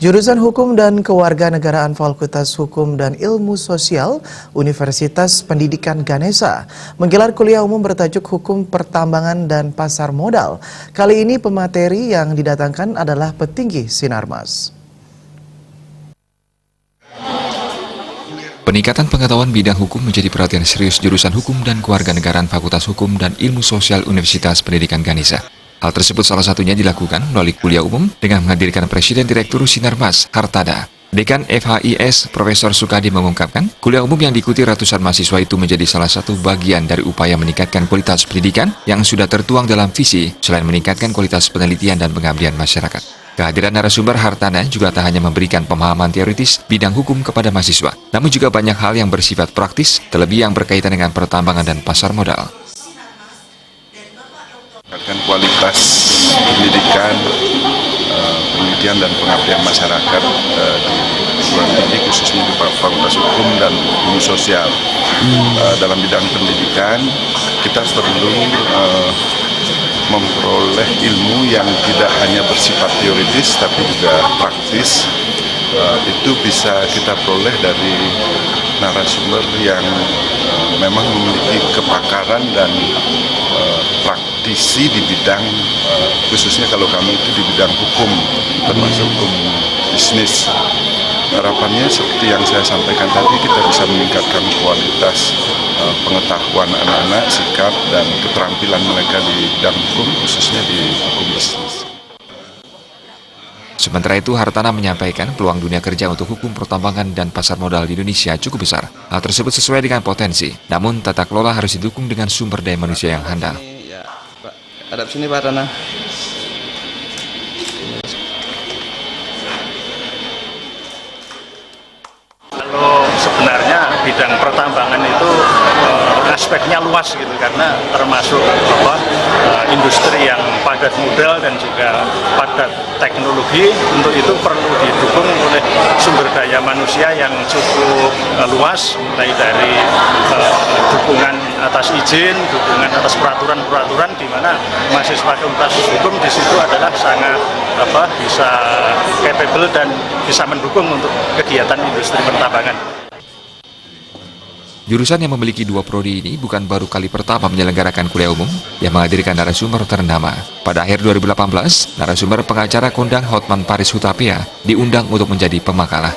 Jurusan Hukum dan Kewarganegaraan Fakultas Hukum dan Ilmu Sosial Universitas Pendidikan Ganesha menggelar kuliah umum bertajuk Hukum Pertambangan dan Pasar Modal. Kali ini pemateri yang didatangkan adalah petinggi Sinarmas. Peningkatan pengetahuan bidang hukum menjadi perhatian serius jurusan Hukum dan Kewarganegaraan Fakultas Hukum dan Ilmu Sosial Universitas Pendidikan Ganesha. Hal tersebut salah satunya dilakukan melalui kuliah umum dengan menghadirkan Presiden Direktur Sinarmas, Hartada. Dekan FHIS Profesor Sukadi mengungkapkan, kuliah umum yang diikuti ratusan mahasiswa itu menjadi salah satu bagian dari upaya meningkatkan kualitas pendidikan yang sudah tertuang dalam visi, selain meningkatkan kualitas penelitian dan pengabdian masyarakat. Kehadiran narasumber Hartada juga tak hanya memberikan pemahaman teoritis bidang hukum kepada mahasiswa, namun juga banyak hal yang bersifat praktis, terlebih yang berkaitan dengan pertambangan dan pasar modal. Kualitas pendidikan, penelitian dan pengabdian masyarakat di perguruan tinggi, khususnya di Fakultas Hukum dan Ilmu Sosial. Dalam bidang pendidikan, kita perlu memperoleh ilmu yang tidak hanya bersifat teoritis, tapi juga praktis. Itu bisa kita peroleh dari narasumber yang memang memiliki kepakaran dan praktisi di bidang, khususnya kalau kami itu di bidang hukum, termasuk hukum bisnis. Harapannya seperti yang saya sampaikan tadi, kita bisa meningkatkan kualitas pengetahuan anak-anak, sikap dan keterampilan mereka di bidang hukum, khususnya di hukum bisnis. Sementara itu, Hartada menyampaikan peluang dunia kerja untuk hukum pertambangan dan pasar modal di Indonesia cukup besar. Hal tersebut sesuai dengan potensi, namun tata kelola harus didukung dengan sumber daya manusia yang handal. Ya, Pak. Hadap sini Pak Hartada. Kalau sebenarnya bidang pertambangan itu aspeknya luas gitu, karena termasuk industri yang padat modal dan juga padat teknologi. Untuk itu perlu didukung oleh sumber daya manusia yang cukup luas, mulai dari dukungan atas izin, dukungan atas peraturan-peraturan, di mana mahasiswa Fakultas Hukum di situ adalah sangat bisa capable dan bisa mendukung untuk kegiatan industri pertambangan. Jurusan yang memiliki dua prodi ini bukan baru kali pertama menyelenggarakan kuliah umum yang menghadirkan narasumber ternama. Pada akhir 2018, narasumber pengacara kondang Hotman Paris Hutapea diundang untuk menjadi pemakalah.